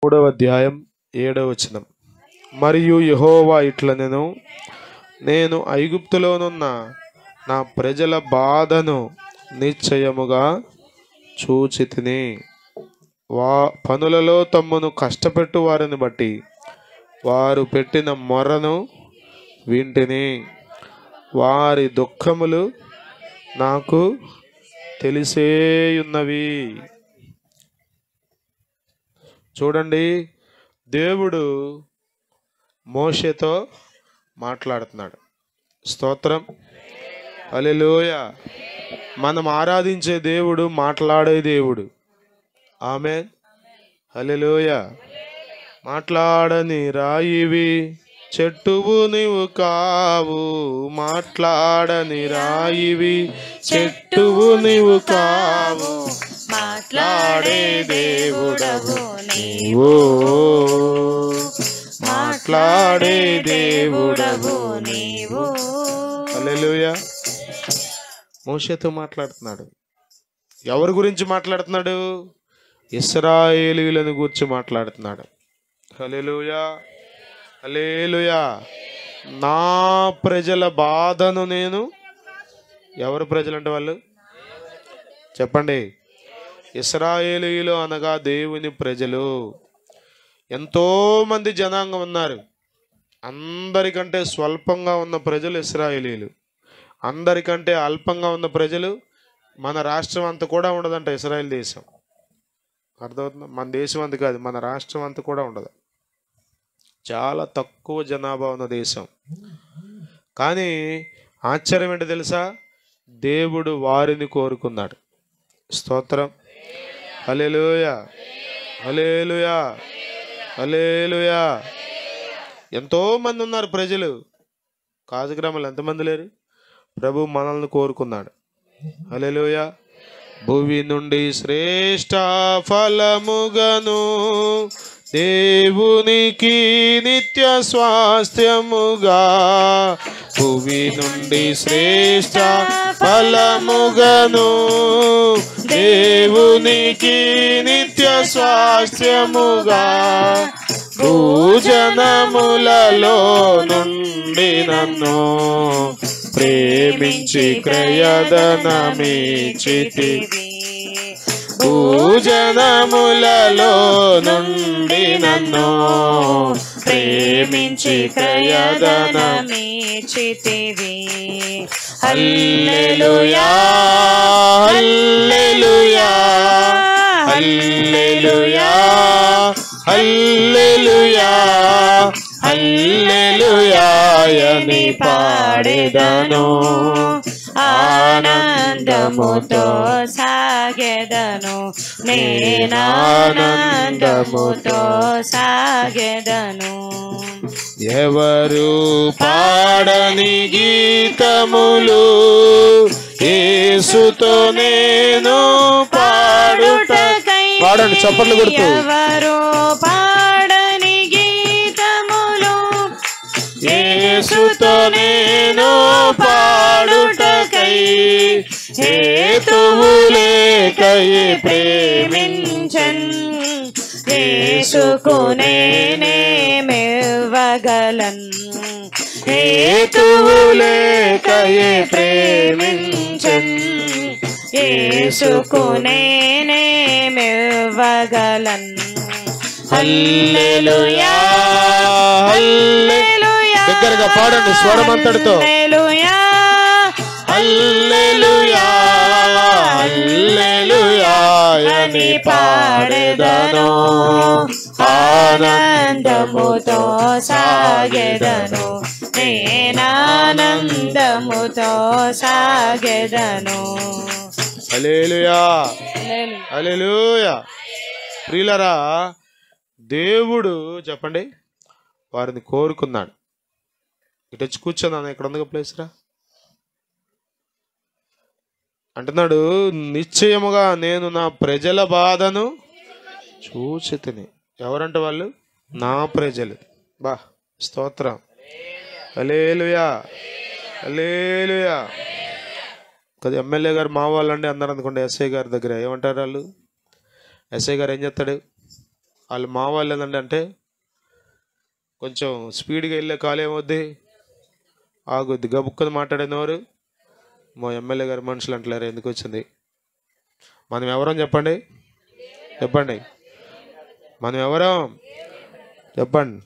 3వ అధ్యాయం 7వ వచనం. మరియు యెహోవా ఇట్లనెను, నేను ఐగుప్తులోనున్న నా ప్రజల బాధను నిశ్చయముగా చూచితిని. పనులలో తమ్మును కష్టపెట్టు వారిని బట్టి వారు పెట్టిన మొరను వింటిని. వారి దుఃఖములు నాకు తెలిసేయున్నవి. చూడండి, దేవుడు మోషేతో మాట్లాడుతున్నాడు. స్తోత్రం, హల్లెలూయా. మనం ఆరాధించే దేవుడు మాట్లాడే దేవుడు. ఆమేన్, హల్లెలూయా. మాట్లాడని రాయివి చెట్టువు నీవు కావు, మాట్లాడని రాయివి చెట్టువు నీవు కావు, మాట్లాడే దేవుడవు నీవు, మాట్లాడే దేవుడవు నీవు. హల్లెలూయా. మోషేతో మాట్లాడుతున్నాడు. ఎవరి గురించి మాట్లాడుతున్నాడు? ఇశ్రాయేలీయులను గురించి మాట్లాడుతున్నాడు. హల్లెలూయా, హల్లెలూయా. నా ప్రజల బాధను నేను, ఎవరు ప్రజలు అంటే వాళ్ళు చెప్పండి? ఇశ్రాయేలీయులు అనగా దేవుని ప్రజలు. ఎంతోమంది జనాంగం ఉన్నారు. అందరికంటే స్వల్పంగా ఉన్న ప్రజలు ఇశ్రాయేలీయులు. అందరికంటే అల్పంగా ఉన్న ప్రజలు మన రాష్ట్రం అంతా కూడా ఉండదంట. ఇశ్రాయేల్ దేశం అర్థమవుతుందా? మన దేశం అంత కాదు, మన రాష్ట్రం అంతా కూడా ఉండదు. చాలా తక్కువ జనాభా ఉన్న దేశం. కానీ ఆశ్చర్యం ఏంటో తెలుసా? దేవుడు వారిని కోరుకున్నాడు. స్తోత్రం, హల్లెలూయా, హల్లెలూయా, హల్లెలూయా. ఎంతోమంది ఉన్నారు ప్రజలు. కాజగ్రామాలు ఎంతమంది లేరు? ప్రభు మనల్ని కోరుకున్నాడు. హల్లెలూయా. భూమి నుండి శ్రేష్ఠ ఫలముగను దేవునికి నిత్య స్వాస్థ్యముగా, భూమి నుండి శ్రేష్ఠ ఫలముగను దేవునికి నిత్య స్వాస్థ్యముగా, భూజనములలో నుండి నన్ను ప్రేమించి క్రయధనమిచ్చితివి, భూజనములలో నుండి నన్ను ప్రేమించి క్రయధనమిచ్చితివి. హల్లెలూయా, హల్లెలూయా, హల్లెలూయా, హల్లెలూయా, హల్లెలూయా అని పాడెదను, ఆనందముతో సాగెదను, నేనానందముతో సాగెదను. ఎవరు పాడని గీతములు యేసుతో నేను పాడుటకై, పాడండి చప్పట్లు కొడుతూ. ఎవరు పాడని గీతములు యేసుతో నేను పాడుటకై, హేతువు లేకై ప్రేమించన్, యేసుకు నేనేమివ్వగలన్, హేతువు లేకై ప్రేమించన్, యేసుకు నేనేమివ్వగలన్. హల్లెలూయా, హల్లెలూయా. దగ్గరగా పాడండి స్వరమంతటితో. హల్లెలూయా, హల్లెలూయా, హల్లెలూయా అని పాడెదను, ఆనందముతో సాగెదను, నేనానందముతో సాగెదను. హల్లెలూయా, హల్లెలూయా. ప్రియులారా, దేవుడు చెప్పండి వారిని కోరుకున్నాడు. ఇటు వచ్చి కూర్చున్నాను, ఇక్కడ ఉంది ప్లేస్ రా అంటున్నాడు. నిశ్చయముగా నేను నా ప్రజల బాధను చూచితిని. ఎవరంటే వాళ్ళు? నా ప్రజలు. బా స్తోత్రం, హల్లెలూయా, హల్లెలూయా. కదా ఎమ్మెల్యే గారు మా వాళ్ళండి అందరు అనుకోండి. ఎస్ఐ గారి దగ్గర ఏమంటారు వాళ్ళు? ఎస్ఐ గారు ఏం చేస్తాడు? వాళ్ళు మా వాళ్ళు ఏంటంటే కొంచెం స్పీడ్గా వెళ్ళే కాలు ఏమవుద్ది, ఆగుద్ది. గబుక్కని మాట్లాడినవారు మా ఎమ్మెల్యే గారి మనుషులు అంటలేరు. ఎందుకు వచ్చింది? మనం ఎవరం చెప్పండి, చెప్పండి, మనం ఎవరం చెప్పండి.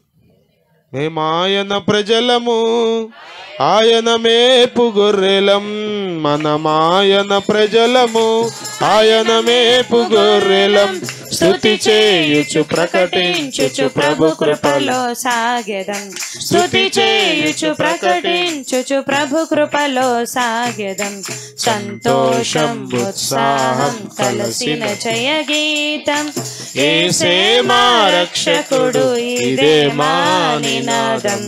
మేము ఆయన ప్రజలము, ఆయన మేపు గొర్రెలం. మనమాయన ప్రజలము, ఆయన మేపు గొర్రెలం. స్తుతి చేయుచు ప్రకటించుచు ప్రభు కృపలో సాగెదం. స్తుతి చేయుచు ప్రకటించుచు ప్రభు కృపలో సాగెదం. సంతోషం ఉత్సాహం కలసిన జయ గీతం. యేసే మా రక్షకుడు, ఇదే మా నినాదం.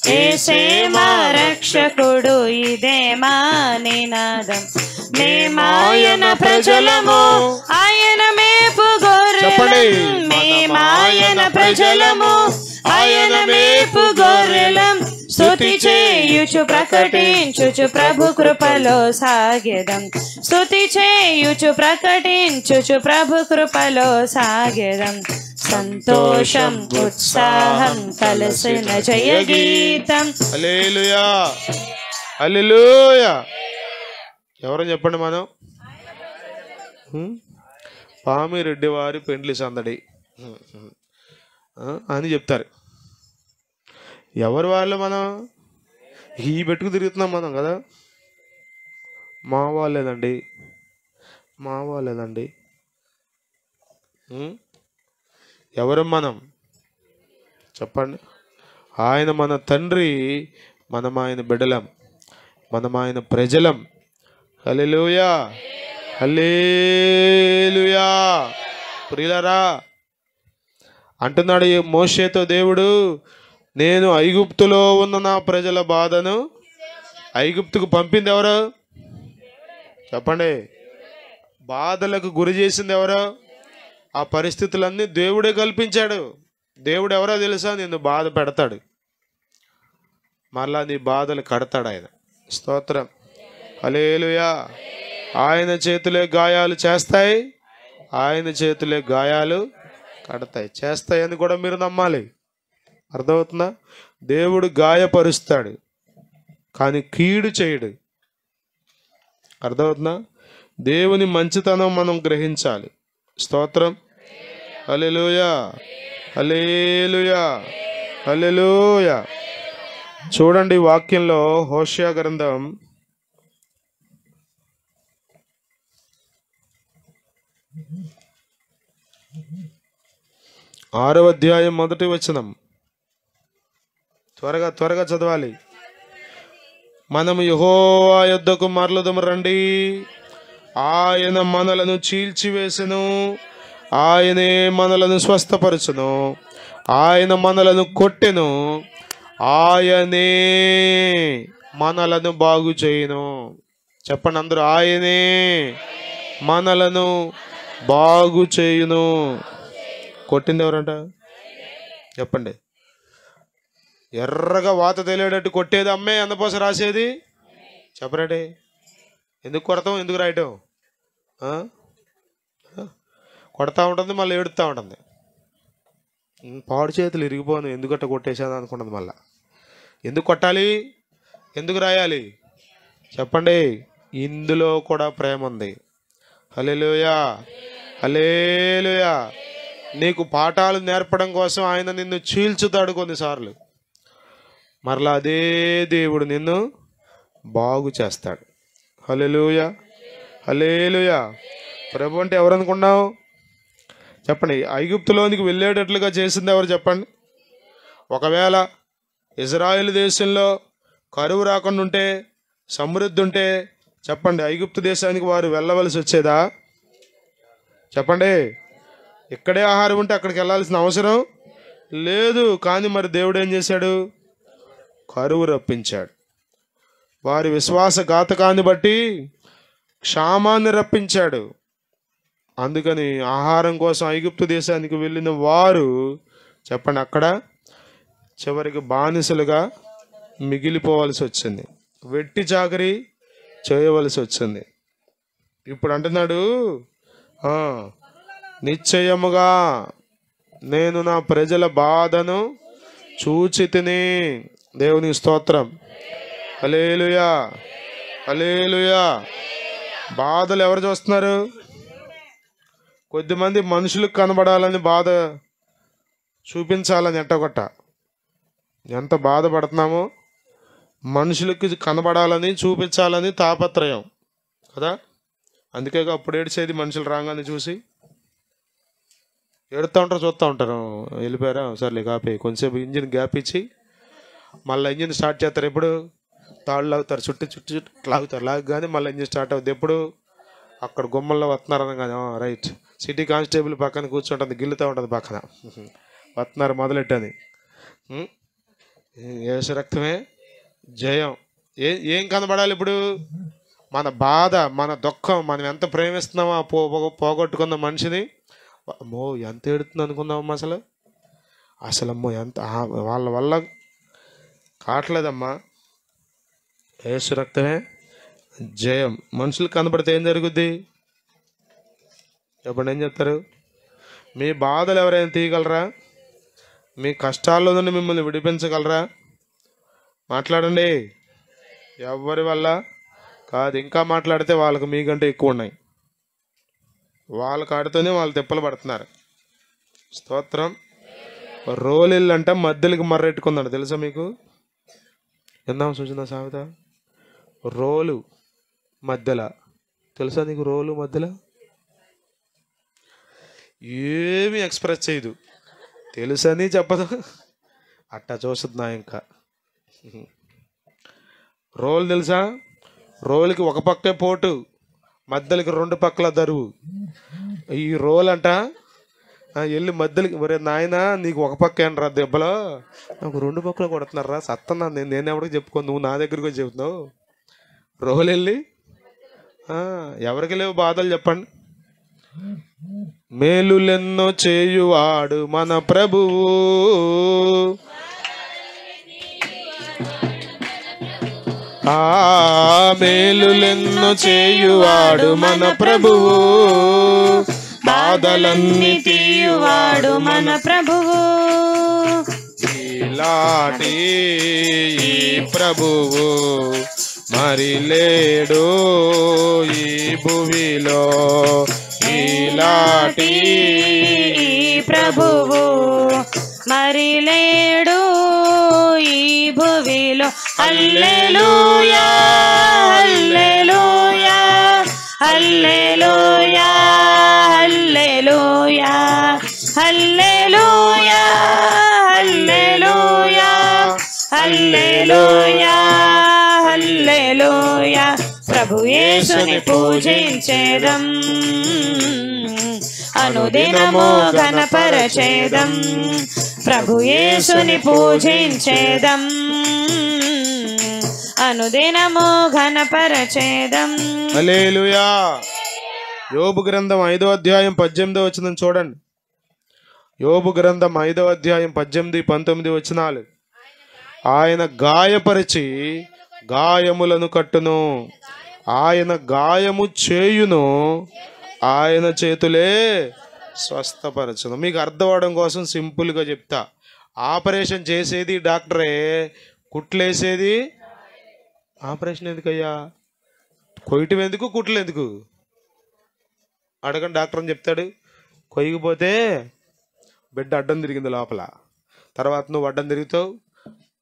యేసే మా రక్షకుడు, ఇదే మా నినాదం. మేమాయన ప్రజలము, ఆయన మేపు గొర్రెలం. మేమాయన ప్రజలము, ఆయన మేపు గొర్రెలం. స్తుతి చేయుచు ప్రకటించుచు ప్రభు కృపలో సాగెదం. స్తుతి చేయుచు ప్రకటించుచు ప్రభు కృపలో సాగెదం. సంతోషం ఉత్సాహం కలసిన జయ గీతం. హల్లెలూయా, హల్లెలూయా. ఎవరని చెప్పండి? మనం పామిరెడ్డి వారి పెండ్లి సందడి అని చెప్తారు. ఎవరు వాళ్ళు? మనం ఈ పెట్టుకు తిరుగుతున్నాం మనం కదా. మా వాళ్ళేదండి, మా వాళ్ళేదండి. ఎవరు మనం చెప్పండి? ఆయన మన తండ్రి, మనం ఆయన బిడ్డలం, మనం ఆయన ప్రజలం. హల్లెలూయా, హల్లెలూయా. ప్రియులారా, అంటున్నాడు మోషేతో దేవుడు, నేను ఐగుప్తులో ఉన్న నా ప్రజల బాధను ఐగుప్తుకు పంపింది ఎవరు చెప్పండి? బాధలకు గురి చేసింది ఎవరు? ఆ పరిస్థితులన్నీ దేవుడే కల్పించాడు. దేవుడు ఎవరో తెలుసా? నిన్ను బాధ పెడతాడు, మళ్ళా నీ బాధలు కడతాడు ఆయన. స్తోత్రం, హల్లెలూయా. ఆయన చేతులే గాయాలు చేస్తాయి, ఆయన చేతులే గాయాలు కడతాయి. చేస్తాయని కూడా మీరు నమ్మాలి. అర్థమవుతుందా? దేవుడు గాయపరుస్తాడు కానీ కీడు చేయడు. అర్థమవుతుందా? దేవుని మంచితనం మనం గ్రహించాలి. స్తోత్రం, హల్లెలూయా, హల్లెలూయా, హల్లెలూయా. చూడండి వాక్యంలో హోషేయ గ్రంథం 6వ అధ్యాయం 1వ వచనం. త్వరగా త్వరగా చదవాలి. మనము యెహోవా యొద్దకు మరలుదము రండి, ఆయన మనలను చీల్చివేసెను, ఆయనే మనలను స్వస్థపరచును, ఆయన మనలను కొట్టెను, ఆయనే మనలను బాగు చేయును. చెప్పండి అందరూ, ఆయనే మనలను బాగు చేయును. కొట్టింది ఎవరంట చెప్పండి? ఎర్రగా వాత తెలియడట్టు కొట్టేది అమ్మే, అందపోస రాసేది చెప్పరండి. ఎందుకు కొడతాం, ఎందుకు రాయటం? కొడతా ఉంటుంది, మళ్ళీ ఏడుస్తూ ఉంటుంది. పాడు చేతులు ఇరిగిపోను, ఎందుకట్ట కొట్టేసాను అనుకుంటుంది. మళ్ళా ఎందుకు కొట్టాలి, ఎందుకు రాయాలి చెప్పండి? ఇందులో కూడా ప్రేమ ఉంది. హల్లెలూయా, హల్లెలూయా. నీకు పాఠాలు నేర్పడం కోసం ఆయన నిన్ను చీల్చుతాడు కొన్నిసార్లు, మరలా అదే దేవుడు నిన్ను బాగు చేస్తాడు. హల్లెలూయా, హల్లెలూయా. ప్రభు అంటే ఎవరు అనుకున్నావు చెప్పండి? ఐగుప్తులోనికి వెళ్ళేటట్లుగా చేసింది ఎవరు చెప్పండి? ఒకవేళ ఇజ్రాయెల్ దేశంలో కరువు రాకుండా ఉంటే, సమృద్ధి ఉంటే చెప్పండి, ఐగుప్తు దేశానికి వారు వెళ్ళవలసి వచ్చేదా చెప్పండి? ఇక్కడే ఆహారం ఉంటే అక్కడికి వెళ్ళాల్సిన అవసరం లేదు. కానీ మరి దేవుడు ఏం చేశాడు? కరువు రప్పించాడు. వారి విశ్వాసఘాతకాన్ని బట్టి క్షామాన్ని రప్పించాడు. అందుకని ఆహారం కోసం ఐగుప్తు దేశానికి వెళ్ళిన వారు చెప్పండి అక్కడ చివరికి బానిసలుగా మిగిలిపోవలసి వచ్చింది, వెట్టి చాకరీ చేయవలసి వచ్చింది. ఇప్పుడు అంటున్నాడు, నిశ్చయముగా నేను నా ప్రజల బాధను చూచి తిని. దేవునికి స్తోత్రం. హల్లెలూయా, హల్లెలూయా. బాధలు ఎవరు చూస్తున్నారు? కొద్దిమంది మనుషులకు కనబడాలని బాధ చూపించాలని ఎట్టగొట్ట ఎంత బాధపడుతున్నామో మనుషులకి కనబడాలని చూపించాలని తాపత్రయం కదా. అందుకే అప్పుడు ఏడ్చేది మనుషులు రాగానే చూసి ఏడుతూ ఉంటారు, చూస్తూ ఉంటారు. వెళ్ళిపోయారా సర్లే కాపే, కొంచెంసేపు ఇంజిన్ గ్యాప్ ఇచ్చి మళ్ళీ ఇంజిన్ స్టార్ట్ చేస్తారు. ఎప్పుడు తాళ్ళు లాగుతారు, చుట్టూ లాగుతారు. లాగగానే మళ్ళీ ఇంజిన్ స్టార్ట్ అవుతుంది. ఎప్పుడు అక్కడ గుమ్మల్లో వస్తున్నారని కానీ రైట్. సిటీ కానిస్టేబుల్ పక్కన కూర్చుంటుంది, గిల్లుతూ ఉంటుంది పక్కన, వస్తున్నారు మొదలెట్టని. యేసు రక్తమే జయం. ఏం కనబడాలి ఇప్పుడు? మన బాధ, మన దుఃఖం, మనం ఎంత ప్రేమిస్తున్నామో పోగొట్టుకున్న మనిషిని. అమ్మో ఎంత ఏడుతుంది అనుకున్నామమ్మా అసలు అమ్మో ఎంత వాళ్ళ వల్ల కావట్లేదమ్మా. యేసు రక్తమే జయం. మనుషులు కనబడితే ఏం జరుగుద్ది? ఎప్పుడు ఏం చెప్తారు? మీ బాధలు ఎవరైనా తీయగలరా? మీ కష్టాల్లో నుండి మిమ్మల్ని విడిపించగలరా? మాట్లాడండి. ఎవరి వల్ల కాదు. ఇంకా మాట్లాడితే వాళ్ళకు మీకంటే ఎక్కువ ఉన్నాయి. వాళ్ళ కాడితోనే వాళ్ళు తిప్పలు పడుతున్నారు. స్తోత్రం. రోలిళ్ళు అంటే మధ్యలోకి మర్రెట్టుకుందండి, తెలుసా మీకు? విన్నాం సూచన సామెత. రోలు మధ్యలో, తెలుసా నీకు? రోలు మధ్యలో ఏమి ఎక్స్ప్రెస్ చేయదు, తెలుసని చెప్పదు, అట్టా చూస్తున్నా. ఇంకా రోల్ తెలుసా? రోలుకి ఒక పక్కే పోటు, మధ్యలోకి రెండు పక్కల దరువు. ఈ రోల్ అంట వెళ్ళి మధ్యలోకి, మరే నాయన నీకు ఒక పక్క ఏంట్రా దెబ్బలో, నాకు రెండు పక్కలు కొడుతున్నారా, సత్తన్నా నేను ఎవరికి చెప్పుకో, నువ్వు నా దగ్గరికి వచ్చి చెబుతున్నావు. రోల్ వెళ్ళి ఎవరికి లేవు బాధలు చెప్పండి. మేలులెన్నో చేయువాడు మన ప్రభువు, మేలులెన్నో చేయువాడు మన ప్రభువు, బాధలన్నీ తీయువాడు మన ప్రభువు. ఇలాంటి ఈ ప్రభువు మరి లేడు ఈ భువిలో, ఇలాంటి ప్రభువు మరి లేడు ఈ భువిలో. హల్లెలూయా, హల్లెలూయా, హల్లెలూయా, హల్లెలూయా, హల్లెలూయా, హల్లెలూయా, హల్లెలూయా, హల్లెలూయా. ప్రభు యేసుని పూజించేదం, అనుదినము ఘనపరచేదం. ప్రభు యేసుని పూజించేదం, అనుదినము ఘనపరచేదం. హల్లెలూయా. యోబు గ్రంథం 5వ అధ్యాయం 18వ వచనం చూడండి. యోబు గ్రంథం 5వ అధ్యాయం 18, 19 వచనాలు. ఆయన గాయపరిచి గాయములను కట్టును, ఆయన గాయము చేయును, ఆయన చేతులే స్వస్థపరచును. మీకు అర్థం అవడం కోసం సింపుల్గా చెప్తా. ఆపరేషన్ చేసేది డాక్టరే, కుట్లేసేది ఆపరేషన్ ఎందుకయ్యా? కొయ్యటం ఎందుకు, కుట్లు ఎందుకు అడగండి. డాక్టర్ అని చెప్తాడు, కొయ్యకపోతే బిడ్డ అడ్డం తిరిగింది లోపల, తర్వాత నువ్వు అడ్డం తిరుగుతావు,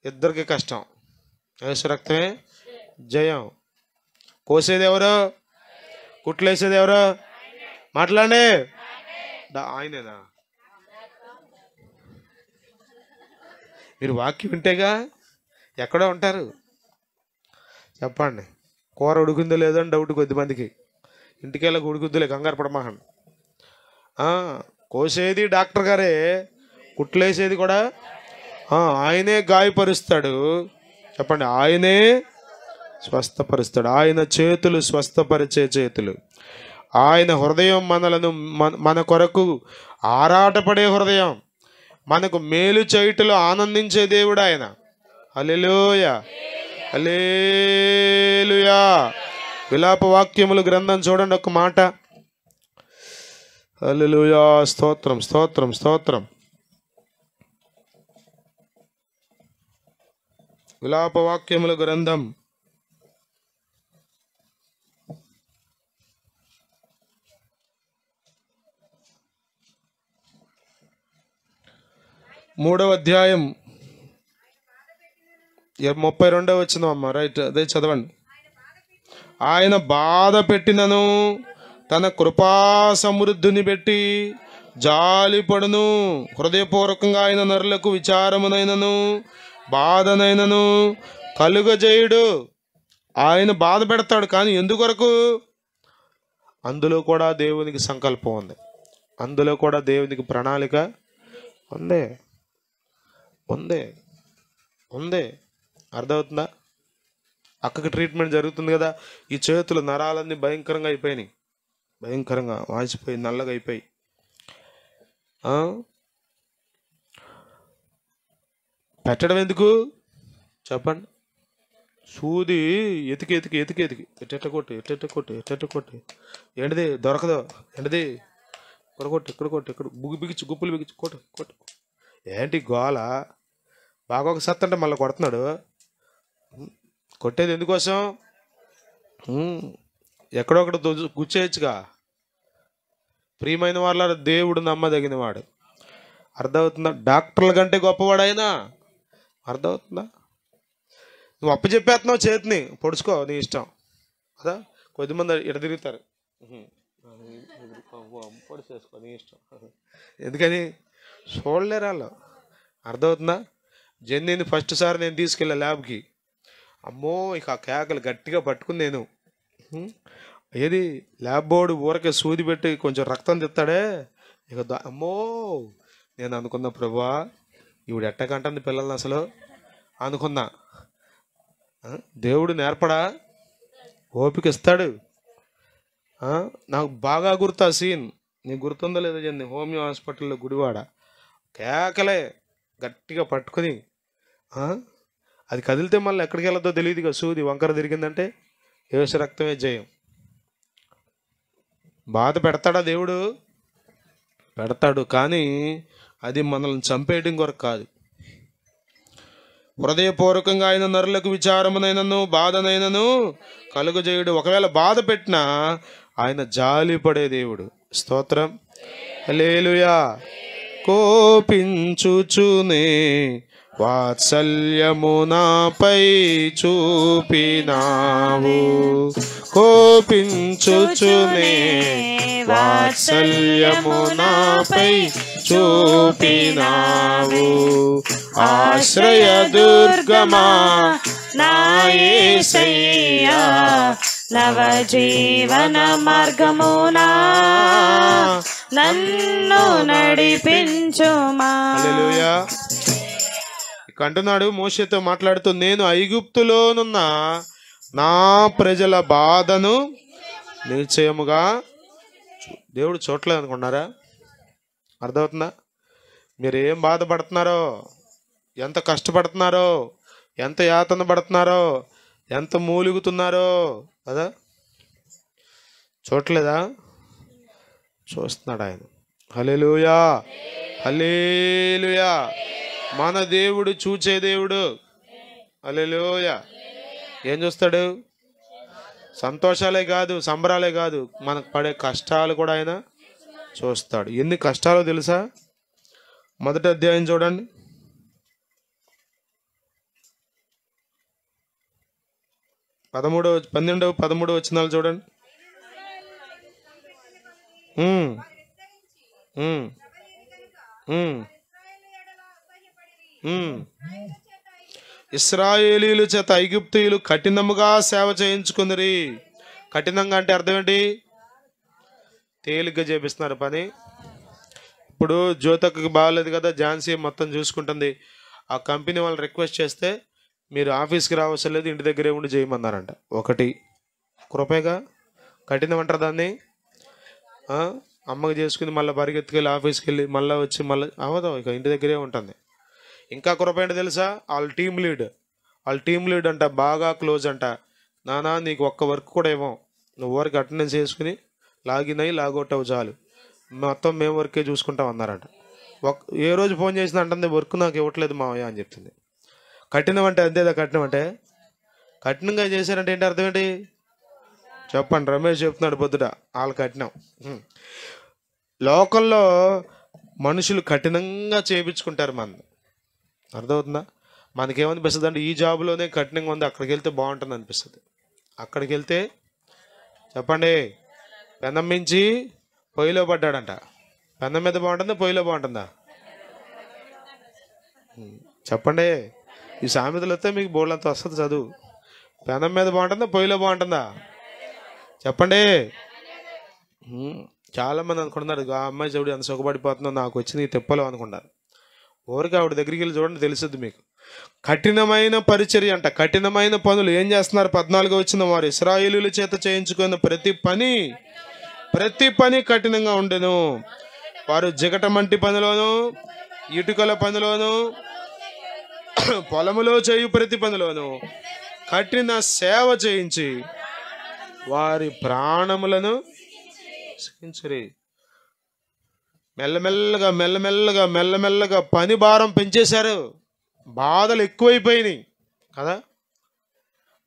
ఇద్దరికి కష్టం. యేసు రక్తమే జయం. కోసేది ఎవరో, కుట్లేసేది ఎవరో? మాట్లాడే. ఆయనేనా? మీరు వాక్యం వింటేగా ఎక్కడో ఉంటారు. చెప్పండి. కూర ఉడికిందో లేదో అని డౌట్ కొద్దిమందికి. ఇంటికెళ్ళక ఉడుకుద్దులే, కంగారు పడమాహన్. కోసేది డాక్టర్ గారే, కుట్లేసేది కూడా ఆయనే. గాయపరుస్తాడు. చెప్పండి, ఆయనే స్వస్థపరుస్తాడు. ఆయన చేతులు స్వస్థపరిచే చేతులు. ఆయన హృదయం మన కొరకు ఆరాటపడే హృదయం, మనకు మేలు చేయుటలో ఆనందించే దేవుడు ఆయన. హల్లెలూయా, హల్లెలూయా. విలాప వాక్యములు గ్రంథం చూడండి ఒక మాట. హల్లెలూయా. స్తోత్రం, స్తోత్రం, స్తోత్రం. విలాపవాక్యముల గ్రంథం 3వ అధ్యాయం 32వ వచనం అమ్మ. రైట్, అదే చదవండి. ఆయన బాధ పెట్టినను తన కృపా సమృద్ధిని పెట్టి జాలిపడును. హృదయపూర్వకంగా ఆయన నరులకు విచారమునైనను బాధనైనను కలుగజేయుడు. ఆయన బాధ పెడతాడు, కానీ ఎందుకొరకు? అందులో కూడా దేవునికి సంకల్పం ఉంది, అందులో కూడా దేవునికి ప్రణాళిక ఉంది ఉంది ఉంది అర్థమవుతుందా? అక్కకి ట్రీట్మెంట్ జరుగుతుంది కదా, ఈ చేతులు నరాలన్నీ భయంకరంగా అయిపోయినాయి, భయంకరంగా వాసిపోయి నల్లగా అయిపోయి. పెట్టడం ఎందుకు చెప్పండి? సూది ఎతికి ఎతికి ఎతికి ఎతికి ఎట్టెట్ట కొట్టు ఎట్టెట్ట కొట్టు ఎట్టెట్ట కొట్టు, ఏంటిది దొరకదు, ఏంటిది ఇక్కడ కొట్టు ఇక్కడ కొట్టు ఇక్కడ బిగించి గుప్పులు బిగించి కొట్టు కొట్టు. ఏంటి గోల? బాగా ఒక సత్తంటే మళ్ళీ కొడుతున్నాడు. కొట్టేది ఎందుకోసం? ఎక్కడో ఒకటి గుచ్చేయచ్చుగా. ప్రియమైన వాళ్ళ దేవుడు నమ్మదగిన వాడు. అర్థమవుతుందా? డాక్టర్ల కంటే గొప్పవాడైనా. అర్థమవుతుందా? నువ్వు అప్పు చెప్పేస్తున్నావు, చేతిని పొడుచుకో, నీ ఇష్టం కదా. కొద్దిమంది ఇడ తిరుగుతారు, పొడిచేసుకో నీ ఇష్టం. ఎందుకని? చూడలేరు వాళ్ళు. అర్థమవుతుందా? జెన్నీని ఫస్ట్ సారి నేను తీసుకెళ్ళా ల్యాబ్కి. అమ్మో, ఇక ఆ కేకలు గట్టిగా పట్టుకుని నేను ఏది ల్యాబ్ బోర్డు ఊరకే సూది పెట్టి కొంచెం రక్తం తెస్తాడే, ఇక అమ్మో నేను అనుకున్నా, ప్రభువా ఇవిడు ఎట్టకంటుంది పిల్లల్ని అసలు అనుకున్నా. దేవుడు నేర్పడా? ఓపిక ఇస్తాడు. నాకు బాగా గుర్తు ఆ సీన్, నీకు గుర్తుందో లేదో చెంది హోమియో హాస్పిటల్లో గుడివాడ కేకలే గట్టిగా పట్టుకుని, అది కదిలితే మళ్ళీ ఎక్కడికి వెళ్ళదో తెలియదుగా. సూది వంకర తిరిగిందంటే యేసు రక్తమే జయం. బాధ పెడతాడా దేవుడు? పెడతాడు, కానీ అది మనల్ని చంపేయడం కొరకు కాదు. హృదయపూర్వకంగా ఆయన నరులకు విచారమునైనను బాధనైనను కలుగజేయుడు. ఒకవేళ బాధ పెట్టినా ఆయన జాలి పడే దేవుడు. స్తోత్రం, హల్లెలూయా. కోపించుచునే వాత్సల్యము నాపై చూపినావు, కోపించుచునే వాత్సల్యము నాపై చూపినావు. ఆశ్రయ దుర్గమా నా యేసయ్యా, నవ జీవన మార్గమునా నన్ను నడిపించుమా. హల్లెలూయా. అంటున్నాడు మోషేతో మాట్లాడుతూ, నేను ఐగుప్తులోనున్న నా ప్రజల బాధను నిశ్చయముగా దేవుడు చూడలేదు అనుకున్నారా? అర్థమవుతుందా? మీరు ఏం బాధపడుతున్నారో, ఎంత కష్టపడుతున్నారో, ఎంత యాతన పడుతున్నారో, ఎంత మూలుగుతున్నారో కదా, చూడలేదా? చూస్తున్నాడు ఆయన. హల్లెలూయా, హల్లెలూయా. మన దేవుడు చూచే దేవుడు. హల్లెలూయా. ఏం చూస్తాడు? సంతోషాలే కాదు, సంబరాలే కాదు, మనకు పడే కష్టాలు కూడా ఆయన చూస్తాడు. ఎన్ని కష్టాలు తెలుసా? మొదటి అధ్యాయం చూడండి, 12, 13 వచనాలు చూడండి. ఇశ్రాయేలీయుల చేత ఐగుప్తీయులు కఠినముగా సేవ చేయించుకుని. కఠినంగా అంటే అర్థం ఏంటి? తేలిగ్గా చేపిస్తున్నారు పని. ఇప్పుడు జ్యోతక్కకి బాగాలేదు కదా, ఝాన్సీ మొత్తం చూసుకుంటుంది. ఆ కంపెనీ వాళ్ళు రిక్వెస్ట్ చేస్తే మీరు ఆఫీస్కి రావసరం లేదు, ఇంటి దగ్గరే ఉండి చేయమన్నారంట. ఒకటి కృపేగా. కఠినం అంటారు దాన్ని. అమ్మకి చేసుకుని మళ్ళీ పరిగెత్తుకెళ్ళి ఆఫీస్కి వెళ్ళి మళ్ళీ వచ్చి మళ్ళీ అవదాం, ఇక ఇంటి దగ్గరే ఉంటుంది. ఇంకా కృప ఏంటో తెలుసా? వాళ్ళ టీం లీడ్ అంట, బాగా క్లోజ్ అంట. నానా నీకు ఒక్క వర్క్ కూడా ఇవ్వం, నువ్వు వర్క్ అటెండెన్స్ చేసుకుని లాగిన్ అయ్యి లాగౌట్ అవ్వు చాలు, మొత్తం మేము వర్కే చూసుకుంటాం అన్నారంట. ఏ రోజు ఫోన్ చేసింది అంటుంది, వర్క్ నాకు ఇవ్వట్లేదు మావయ్య అని చెప్తుంది. కఠినం అంటే అంతేదా? కఠినం అంటే కఠినంగా చేశారంటే ఏంటి అర్థం ఏంటి చెప్పండి. రమేష్ చెప్తున్నాడు పొద్దుట వాళ్ళ కఠినం. లోకంలో మనుషులు కఠినంగా చేయించుకుంటారు మనది. అర్థమవుతుందా? మనకేమనిపిస్తుంది అంటే ఈ జాబులోనే కఠినంగా ఉంది, అక్కడికి వెళ్తే బాగుంటుంది అనిపిస్తుంది. అక్కడికి వెళ్తే చెప్పండి పెనం మించి పొయ్యిలో పడ్డాడంట. పెనం మీద బాగుంటుందా పొయ్యిలో బాగుంటుందా? చెప్పండి. ఈ సామెతలు వస్తే మీకు బోర్డంతా వస్తుంది చదువు. పెనం మీద బాగుంటుందా పొయ్యిలో బాగుంటుందా? చెప్పండి. చాలామంది అనుకుంటున్నారు ఆ అమ్మాయి చూడు ఎంత సుఖపడిపోతుందో, నాకు వచ్చింది ఈ తిప్పలు అనుకుంటారు. ఊరికి ఆవిడ దగ్గరికి వెళ్ళి చూడండి తెలుస్తుంది మీకు. కఠినమైన పరిచర్య అంట, కఠినమైన పనులు ఏం చేస్తున్నారు? 14 వచ్చిన వారు ఇశ్రాయేలీయుల చేత చేయించుకున్న ప్రతి పని కఠినంగా ఉండెను. వారు జిగటమంటి పనిలోను, ఇటుకల పనిలోను, పొలములో చేయు ప్రతి పనిలోను కఠిన సేవ చేయించి వారి ప్రాణములను సిగించరి. మెల్లమెల్లగా పని భారం పెంచేశారు. బాధలు ఎక్కువైపోయినాయి కదా.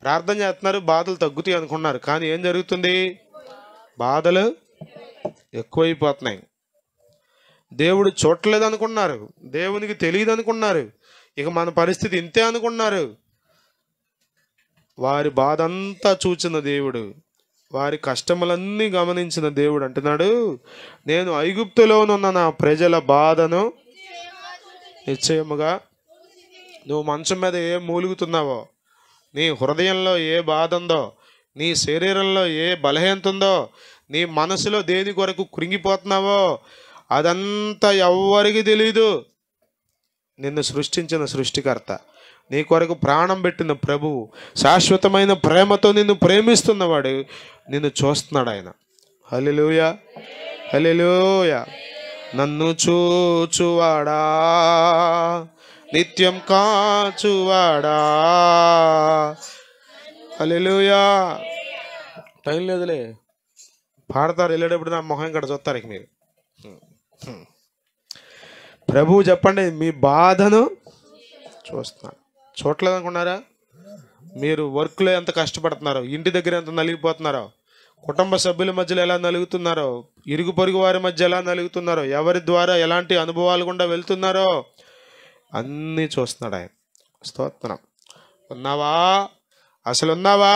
ప్రార్థన చేస్తున్నారు, బాధలు తగ్గుతాయి అనుకున్నారు, కానీ ఏం జరుగుతుంది? బాధలు ఎక్కువైపోతున్నాయి. దేవుడు చూడలేదు అనుకున్నారు, దేవునికి తెలియదు అనుకున్నారు, ఇక మన పరిస్థితి ఇంతే అనుకున్నారు. వారి బాధ అంతా చూచిన దేవుడు, వారి కష్టములన్నీ గమనించిన దేవుడు అంటున్నాడు, నేను ఐగుప్తులోనున్న నా ప్రజల బాధను నిశ్చయముగా. నువ్వు మంచం మీద ఏ మూలుగుతున్నావో, నీ హృదయంలో ఏ బాధ ఉందో, నీ శరీరంలో ఏ బలహీనత ఉందో, నీ మనసులో దేని కొరకు కృంగిపోతున్నావో అదంతా ఎవ్వరికి తెలీదు. నిన్ను సృష్టించిన సృష్టికర్త, నీ కొరకు ప్రాణం పెట్టిన ప్రభువు, శాశ్వతమైన ప్రేమతో నిన్ను ప్రేమిస్తున్నవాడు నిన్ను చూస్తున్నాడు. ఆయన హల్లెలూయా హల్లెలూయా. నన్ను చూచువాడా, నిత్యం కాచువాడా. హల్లెలూయా. టైం లేదులే, పాడతారు వెళ్ళేటప్పుడు నా మొహం ఇక్కడ చూస్తారు ఇక మీరు. ప్రభువు చెప్పండి, మీ బాధను చూస్తున్నాడు. చూడలేదు అనుకున్నారా? మీరు వర్క్లో ఎంత కష్టపడుతున్నారో, ఇంటి దగ్గర ఎంత నలిగిపోతున్నారో, కుటుంబ సభ్యుల మధ్యలో ఎలా నలుగుతున్నారో, ఇరుగు పొరుగు వారి మధ్య ఎలా నలుగుతున్నారో, ఎవరి ద్వారా ఎలాంటి అనుభవాలు గుండా వెళ్తున్నారో అన్నీ చూస్తున్నాడు ఆయన. స్తోత్రం. ఉన్నావా, అసలు ఉన్నావా,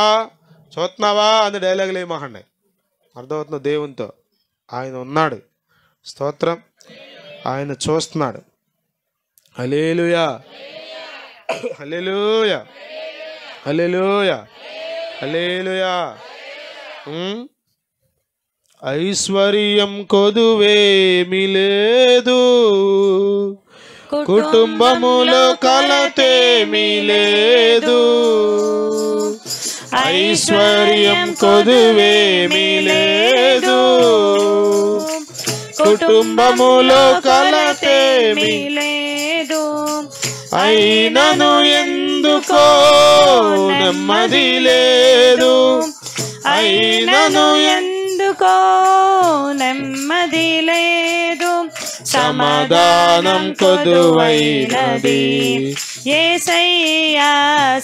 చూస్తున్నావా అని డైలాగులు ఏమహండి. అర్థమవుతుంది? దేవునితో ఆయన ఉన్నాడు. స్తోత్రం. ఆయన చూస్తున్నాడు. హల్లెలూయా హల్లెలూయా హల్లెలూయా హల్లెలూయా. ఐశ్వర్యం కొదువేమీ లేదు, కుటుంబములో కలతేమీ లేదు. ఐశ్వర్యం కొదువేమీ లేదు, కుటుంబములో కలతేమీ లేదు. అయినను ఎందుకో నెమ్మది లేదు, అయినను ఎందుకో నెమ్మది లేదు. సమాధానం కొదువైనది యేసయ్యా,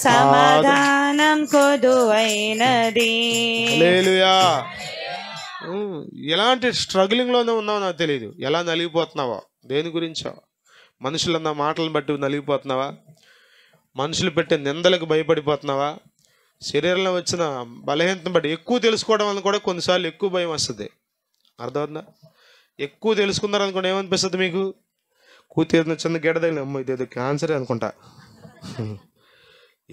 సమాధానం కొదువైనది. హల్లెలూయా. ఎలాంటి స్ట్రగ్లింగ్లోనే ఉన్నావో నాకు తెలియదు, ఎలా నలిగిపోతున్నావో, దేని గురించో. మనుషులన్న మాటలను బట్టి నలిగిపోతున్నావా? మనుషులు పెట్టే నిందలకు భయపడిపోతున్నావా? శరీరంలో వచ్చిన బలహీనతను బట్టి ఎక్కువ తెలుసుకోవడం వల్ల కూడా కొన్నిసార్లు ఎక్కువ భయం వస్తుంది. అర్థమవుతుందా? ఎక్కువ తెలుసుకున్నారనుకోండి ఏమనిపిస్తుంది మీకు? కూతురు చిన్న గెడ తగిలి, అమ్మ ఇదేదో క్యాన్సర్ అనుకుంటా,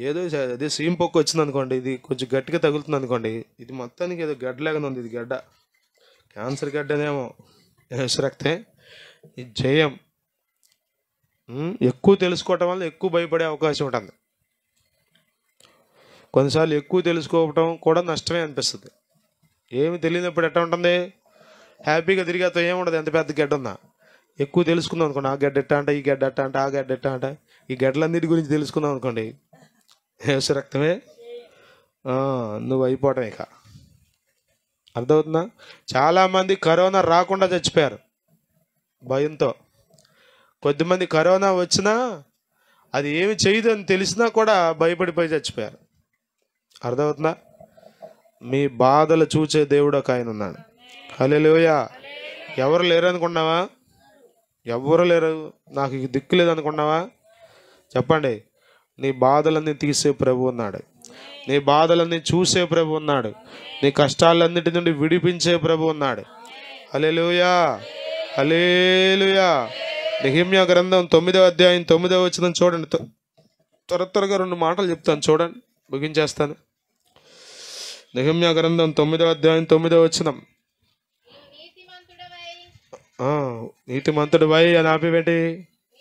ఏదో అదే సీమ్ పొక్కు వచ్చింది అనుకోండి, ఇది కొంచెం గట్టిగా తగులుతుంది అనుకోండి, ఇది మొత్తానికి ఏదో గడ్డలాగానే ఉంది, ఇది గడ్డ క్యాన్సర్ గడ్డనేమో, రక్తే ఇది జయం. ఎక్కువ తెలుసుకోవటం వల్ల ఎక్కువ భయపడే అవకాశం ఉంటుంది. కొన్నిసార్లు ఎక్కువ తెలుసుకోవటం కూడా నష్టమే అనిపిస్తుంది. ఏమి తెలియనప్పుడు ఎట్లా ఉంటుంది? హ్యాపీగా తిరిగేతో ఏముండదు, ఎంత పెద్ద గడ్డ ఉన్నా. ఎక్కువ తెలుసుకుందాం అనుకోండి, ఆ గడ్డ ఎట్టా అంట, ఈ గడ్డ ఎట్టా అంట, ఆ గడ్డ ఎట్టా అంట, ఈ గడ్డలన్నిటి గురించి తెలుసుకుందాం అనుకోండి, రక్తమే నువ్వు అయిపోవటం ఇక. అర్థమవుతుందా? చాలామంది కరోనా రాకుండా చచ్చిపోయారు భయంతో. కొద్దిమంది కరోనా వచ్చినా అది ఏమి చేయదు అని తెలిసినా కూడా భయపడిపోయి చచ్చిపోయారు. అర్థమవుతుందా? మీ బాధలు చూచే దేవుడు ఒక ఆయన ఉన్నాడు. హల్లెలూయా. ఎవరు లేరు అనుకున్నావా? ఎవరు లేరు, నాకు ఇక దిక్కు లేదు అనుకున్నావా? చెప్పండి. నీ బాధలన్నీ తీసే ప్రభు ఉన్నాడు. నీ బాధలన్నీ చూసే ప్రభు ఉన్నాడు. నీ కష్టాలన్నిటి నుండి విడిపించే ప్రభు ఉన్నాడు. హల్లెలూయా, హల్లెలూయా. నెహెమ్యా గ్రంథం 9వ అధ్యాయం 9వ వచనం చూడండి. త్వరగా 2 మాటలు చెప్తాను, చూడండి, ముగించేస్తాను. నెహెమ్యా గ్రంథం 9వ అధ్యాయం 9వ వచనం. నీతిమంతుడివై అని ఆపిపెట్టి,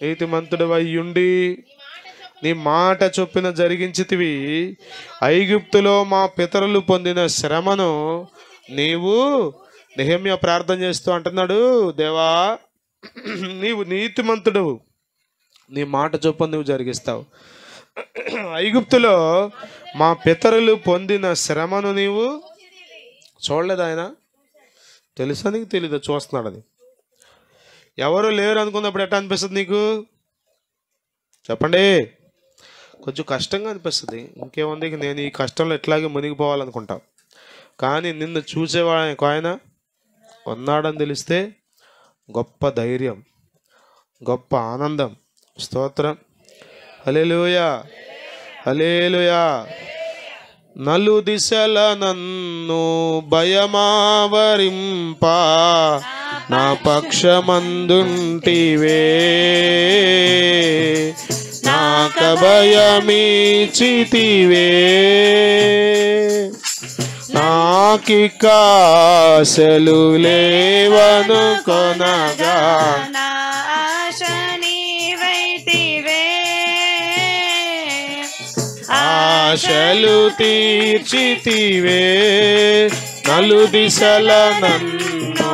నీతిమంతుడివై ఉండి నీ మాట చొప్పున జరిగించితివి. ఐగుప్తులో మా పితరులు పొందిన శ్రమను నీవు, నెహెమ్యా ప్రార్థన చేస్తూ అంటున్నాడు, దేవా నీవు నీతిమంతుడు, నీ మాట చొప్పున నువ్వు జరిగిస్తావు. ఐగుప్తులో మా పితరులు పొందిన శ్రమను నీవు చూడలేదు. ఆయన తెలుసా నీకు? తెలీదు, చూస్తున్నాడు. అది ఎవరు లేరు అనుకున్నప్పుడు ఎట్లా అనిపిస్తుంది నీకు? చెప్పండి. కొంచెం కష్టంగా అనిపిస్తుంది. ఇంకేముంది, నేను ఈ కష్టంలో ఎట్లాగే మునిగిపోవాలనుకుంటావు. కానీ నిన్ను చూసేవాడు ఆయన ఉన్నాడని తెలిస్తే గొప్ప ధైర్యం, గొప్ప ఆనందం. స్తోత్రం. హల్లెలూయా, హల్లెలూయా. నలు దిశల నన్ను భయమావరింప నా పక్షమందుంటివే, నాక భయమీచితివే, నాకిక ఆశలు లేవను కొనగా, ఆశలు తీర్చితివే. నలు దిశల నన్ను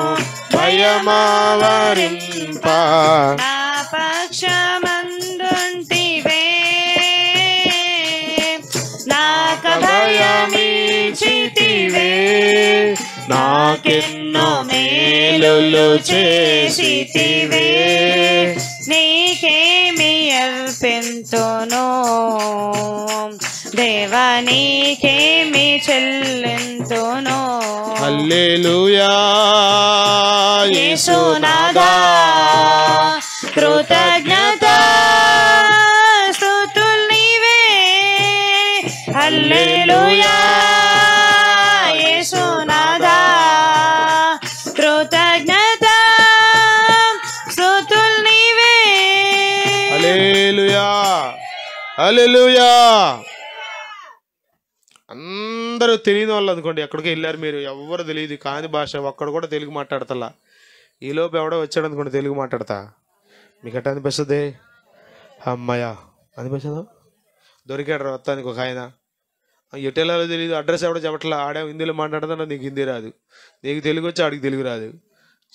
భయమావరింప నా పక్షమందుంటివే, నాక భయమీచితివే, నాకెన్నో మేలులు చేసితివే. నీకేమి అర్పింతును దేవా, నీకేమి చెల్లింతును. హల్లెలూయా యేసునాథా, కృతజ్ఞత స్తుతులు నీవే. హల్లెలూయా యేసునాథా, కృతజ్ఞత స్తుతులు నీవే. హల్లెలూయా, హల్లెలూయా. అందరూ తెలియని వాళ్ళు అనుకోండి, ఎక్కడికి వెళ్ళారు మీరు, ఎవరు తెలియదు కాని భాష, ఒక్కడు కూడా తెలుగు మాట్లాడతలా. ఈలోపు ఎవడో వచ్చాడు అనుకోండి తెలుగు మాట్లాడతా, మీకు ఎట్లా అనిపిస్తుంది? అమ్మాయ అనిపిస్తుందా? దొరికాడు మొత్తానికి ఒక ఆయన, ఎటెలాలో తెలియదు, అడ్రస్ ఎవడో చెప్పట్లా, ఆడే హిందీలో మాట్లాడుతున్నా, నీకు హిందీ రాదు, నీకు తెలుగు వచ్చి ఆడికి తెలుగు రాదు.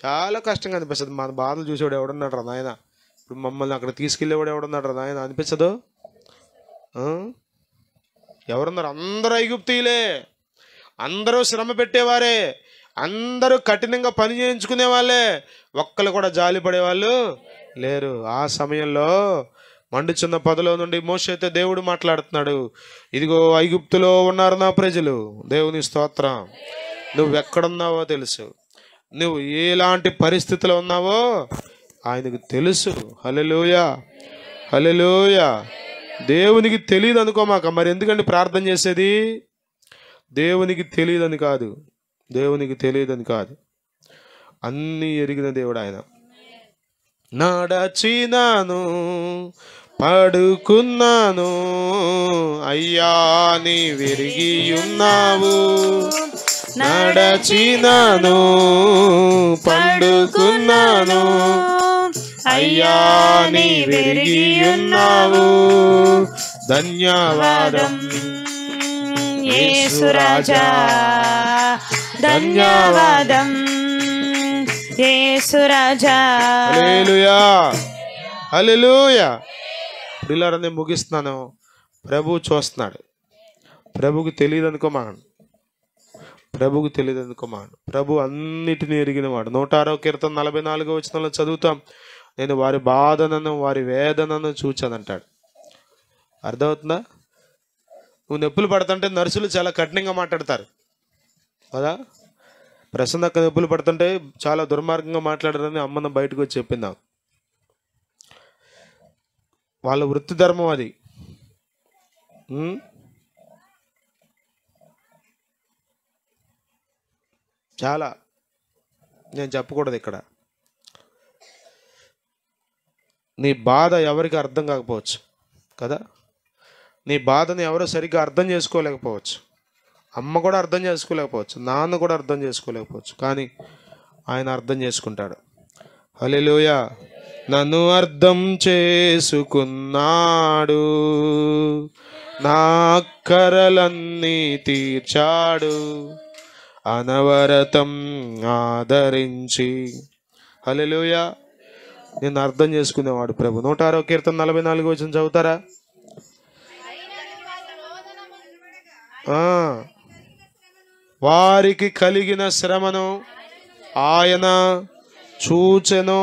చాలా కష్టంగా అనిపిస్తుంది. మన బాధలు చూసేవాడు ఎవడున్నాడు రా నాయన, ఇప్పుడు మమ్మల్ని అక్కడ తీసుకెళ్ళేవాడు ఎవడున్నాడు రా నాయన అనిపించదు? ఎవరున్నారు? అందరూ ఐగుప్తీయులే, అందరూ శ్రమ పెట్టేవారే, అందరూ కఠినంగా పని చేయించుకునే వాళ్ళే, ఒక్కరు కూడా జాలి పడేవాళ్ళు లేరు. ఆ సమయంలో మండుచున్న పొదలో నుండి మోషేతో దేవుడు మాట్లాడుతున్నాడు, ఇదిగో ఐగుప్తులో ఉన్నారు నా ప్రజలు. దేవుని స్తోత్రం. నువ్వెక్కడున్నావో తెలుసు, నువ్వు ఎలాంటి పరిస్థితిలో ఉన్నావో ఆయనకు తెలుసు. హల్లెలూయా, హల్లెలూయా. దేవునికి తెలియదు అనుకోమాక. మరి ఎందుకంటే ప్రార్థన చేసేది? దేవునికి తెలియదని కాదు, దేవునికి తెలియదని కాదు, అన్నీ ఎరిగిన దేవుడు ఆయన. నడచినాను పడుకున్నాను, అయ్యా నీ విరిగి ఉన్నావు. నడచినాను పడుకున్నాను, అయ్యా నీ విరిగి ఉన్నావు. ధన్యవాదం యేసు రాజా, ధన్యవాదం యేసు రాజా. హల్లెలూయా, హల్లెలూయా. పిల్లలు నేను ముగిస్తున్నాను. ప్రభు చూస్తున్నాడు. ప్రభుకి తెలియదు అనుకోమాను, ప్రభుకి తెలియదు అనుకోమాను. ప్రభు అన్నిటినీ ఎరిగినవాడు. 106వ కీర్తన 44వ వచనంలో చదువుతాం, నేను వారి బాధనను వారి వేదనను చూచానంటాడు. అర్థమవుతుందా? నువ్వు నొప్పులు పడుతుంటే నర్సులు చాలా కఠినంగా మాట్లాడతారు కదా. ప్రసన్నక్క నొప్పులు పడుతుంటే చాలా దుర్మార్గంగా మాట్లాడారని అమ్మను బయటకు వచ్చి చెప్పింది నాకు. వాళ్ళ వృత్తి ధర్మం అది. చాలా నేను చెప్పకూడదు ఇక్కడ. నీ బాధ ఎవరికి అర్థం కాకపోవచ్చు కదా. నీ బాధని ఎవరో సరిగ్గా అర్థం చేసుకోలేకపోవచ్చు. అమ్మ కూడా అర్థం చేసుకోలేకపోవచ్చు, నాన్న కూడా అర్థం చేసుకోలేకపోవచ్చు, కానీ ఆయన అర్థం చేసుకుంటాడు. హల్లెలూయా. నన్ను అర్థం చేసుకున్నాడు, నా అక్కరలన్నీ తీర్చాడు, అనవరతం ఆదరించి. హల్లెలూయా. నేను అర్థం చేసుకునేవాడు ప్రభు. 106వ కీర్తన 44వ వచనం చదువుతారా? వారికి కలిగిన శ్రమను ఆయన చూచెను.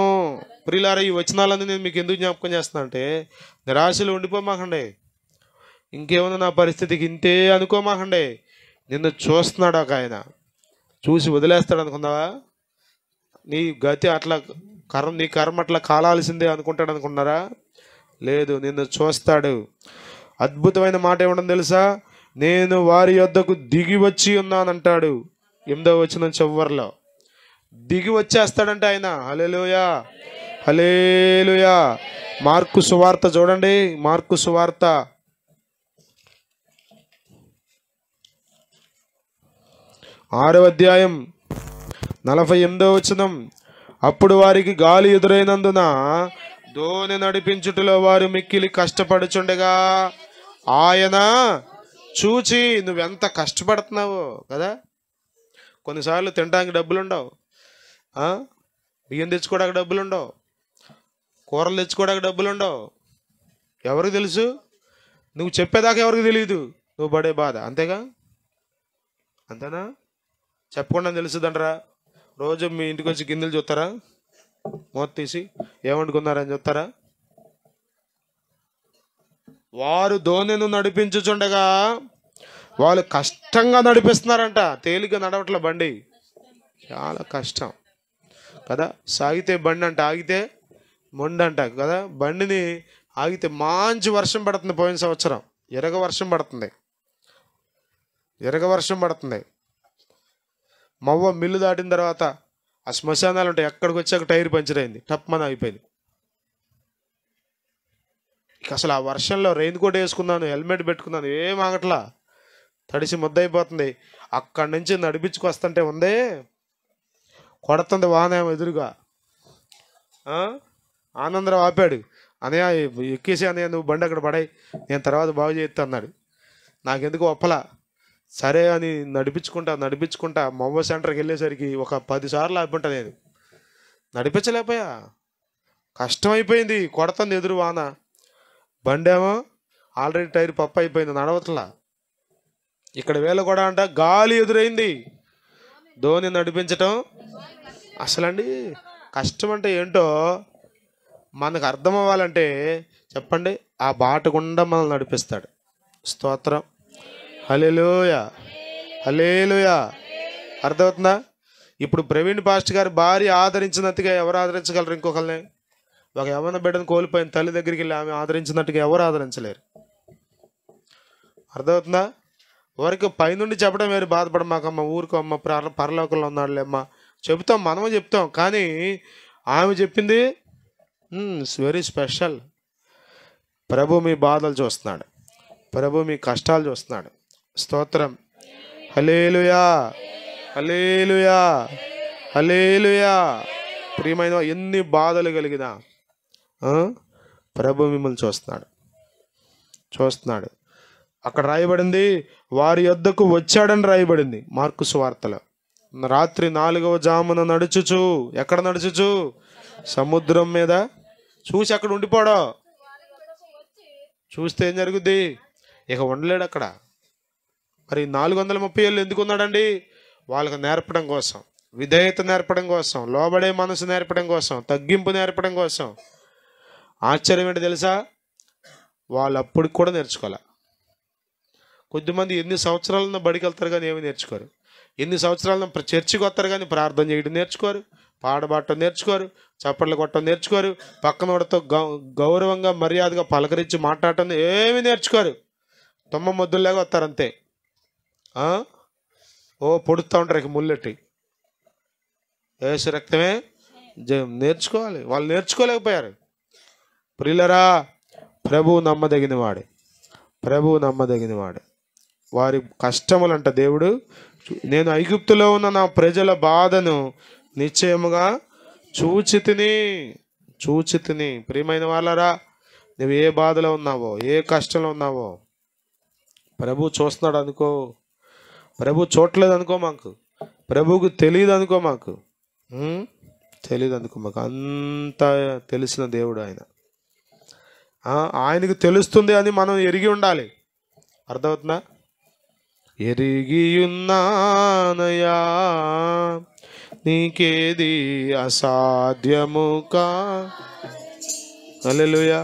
ప్రియులారా, ఈ వచనాలన్నీ నేను మీకు ఎందుకు జ్ఞాపకం చేస్తున్నా అంటే, నిరాశలు ఉండిపోమాకండి. ఇంకేమన్నా నా పరిస్థితికి ఇంతే అనుకోమాకండి. నిన్ను చూస్తున్నాడు ఒక ఆయన. చూసి వదిలేస్తాడు అనుకున్నావా? నీ గతి అట్లా నీ కర్మ అట్లా కాలాల్సిందే అనుకుంటాడు అనుకున్నారా? లేదు, నిన్ను చూస్తాడు. అద్భుతమైన మాట ఏమన్నా తెలుసా? నేను వారి యొద్దకు దిగి వచ్చి ఉన్నానంటాడు. 8వ వచనం చివర్లో దిగి వచ్చేస్తాడంటే ఆయన. హల్లెలూయా, హల్లెలూయా. మార్కు సువార్త చూడండి. మార్కు సువార్త 6వ అధ్యాయం 48వ వచనం. అప్పుడు వారికి గాలి ఎదురైనందున దోణి నడిపించుటలో వారు మిక్కిలి కష్టపడుచుండగా ఆయన చూచి, నువ్వెంత కష్టపడుతున్నావు కదా. కొన్నిసార్లు తినడానికి డబ్బులు ఉండవు, బియ్యం తెచ్చుకోవడానికి డబ్బులు ఉండవు, కూరలు తెచ్చుకోవడానికి డబ్బులు ఉండవు. ఎవరికి తెలుసు? నువ్వు చెప్పేదాకా ఎవరికి తెలియదు నువ్వు పడే బాధ. అంతేగా? అంతేనా? చెప్పకుండా తెలుసుదంటరా? రోజు మీ ఇంటికి వచ్చి గిన్నెలు చూస్తారా? మూత తీసి ఏమనుకున్నారని చూస్తారా? వారు దోణిను నడిపించుచుండగా, వాళ్ళు కష్టంగా నడిపిస్తున్నారంట. తేలిగ్గా నడవట్ల బండి, చాలా కష్టం కదా. సాగితే బండి అంట, ఆగితే మొండి అంట కదా. బండిని ఆగితే మంచి వర్షం పడుతుంది. పోయిన సంవత్సరం ఎరగ వర్షం పడుతుంది. మవ్వ మిల్లు దాటిన తర్వాత ఆ శ్మశానాలు ఉంటాయి, ఎక్కడికి వచ్చాక టైర్ పంచర్ అయింది, టప్మని అయిపోయింది. ఇక అసలు ఆ వర్షంలో రెయిన్ కోట్ వేసుకున్నాను, హెల్మెట్ పెట్టుకున్నాను, ఏం ఆగట్లా, తడిసి ముద్దయిపోతుంది. అక్కడి నుంచి నడిపించుకొస్తుంటే ఉందే, కొడుతుంది వాహనం ఎదురుగా. ఆనందరావు ఆపాడు. అనయ్య ఎక్కేసి, అనయ్య నువ్వు బండి అక్కడ పడాయి, నేను తర్వాత బాగు చేస్తా అన్నాడు. నాకెందుకు ఒప్పలా. సరే అని నడిపించుకుంటా మవ్వ సెంటర్కి వెళ్ళేసరికి ఒక 10 సార్లు ఆపుంటా. నేను నడిపించలేకపోయా, కష్టమైపోయింది. కొడుతుంది ఎదురు వాన, బండేమో ఆల్రెడీ టైర్ పప్పు అయిపోయింది, నడవట్లా. ఇక్కడ వేళ కూడా అంట గాలి ఎదురైంది. ధోని నడిపించటం అసలండి కష్టం అంటే ఏంటో మనకు అర్థం అవ్వాలంటే చెప్పండి, ఆ బాట గుండా మనల్ని నడిపిస్తాడు. స్తోత్రం, హల్లెలూయా, హల్లెలూయా. అర్థమవుతుందా? ఇప్పుడు ప్రవీణ్ పాస్టర్ గారు భార్య ఆదరించినట్టుగా ఎవరు ఆదరించగలరు ఇంకొకరిని? ఒక యవ్వన బిడ్డను కోల్పోయిన తల్లి దగ్గరికి వెళ్ళి ఆమె ఆదరించినట్టుగా ఎవరు ఆదరించలేరు. అర్థమవుతుందా? ఎవరికి పైనుండి చెప్పడం వేరు, బాధపడమాకమ్మ, ఊరుకోమ్మ, పరలోకంలో ఉన్నాడులే అమ్మ చెబుతాం, మనమే చెప్తాం. కానీ ఆమె చెప్పింది వెరీ స్పెషల్. ప్రభు మీ బాధలు చూస్తున్నాడు, ప్రభు మీ కష్టాలు చూస్తున్నాడు. స్తోత్రం, హల్లెలూయా, హల్లెలూయా, హల్లెలూయా. ప్రియమైన ఎన్ని బాధలు కలిగినా ప్రభు మిమ్మల్ని చూస్తున్నాడు. అక్కడ రాయబడింది, వారి యొద్దకు వచ్చాడని రాయబడింది మార్కు సువార్తలో. రాత్రి 4వ జామున నడుచుచు, ఎక్కడ నడుచుచు? సముద్రం మీద. చూసి అక్కడ ఉండిపోవడం. చూస్తే ఏం జరుగుద్ది? ఇక ఉండలేడు అక్కడ. మరి 430 ఏళ్ళు ఎందుకు ఉన్నాడండి? వాళ్ళకు నేర్పడం కోసం, విధేయత నేర్పడం కోసం, లోబడే మనసు నేర్పడం కోసం, తగ్గింపు నేర్పడం కోసం. ఆశ్చర్యం ఏంటి తెలుసా? వాళ్ళు అప్పటికి కూడా నేర్చుకోవాలి. కొద్దిమంది ఎన్ని సంవత్సరాలను బడికి వెళ్తారు కానీ ఏమీ నేర్చుకోరు. ఎన్ని సంవత్సరాలను చర్చికి వస్తారు కానీ ప్రార్థన చేయడం నేర్చుకోరు, పాడబాటం నేర్చుకోరు, చప్పట్లు కొట్టడం నేర్చుకోరు, పక్కన వాడితో గౌరవంగా మర్యాదగా పలకరించి మాట్లాడటం ఏమీ నేర్చుకోరు. తొమ్మ మొద్దుల్లాగా వస్తారు అంతే. పొడుస్తూ ఉంటారు ఇక ముల్లెట్టి. యేసు రక్తమే నేర్చుకోవాలి. వాళ్ళు నేర్చుకోలేకపోయారు. ప్రియులరా, ప్రభువు నమ్మదగినవాడు, ప్రభువు నమ్మదగినవాడు. వారి కష్టములంట దేవుడు, నేను ఐగుప్తులో ఉన్న నా ప్రజల బాధను నిశ్చయముగా చూచి తిని. ప్రియమైన వాళ్ళరా, నువ్వు ఏ బాధలో ఉన్నావో, ఏ కష్టంలో ఉన్నావో ప్రభు చూస్తున్నాడు అనుకో. ప్రభు చూడలేదు అనుకో, మాకు ప్రభువుకు తెలియదు అనుకో, మాకు తెలియదు అనుకో. మాకు అంతా తెలిసిన దేవుడు ఆయన. ఆయనకు తెలుస్తుంది అని మనం ఎరిగి ఉండాలి. అర్థమవుతుందా? ఎరిగి ఉన్నానయా నీకేది అసాధ్యము కా. హల్లెలూయా,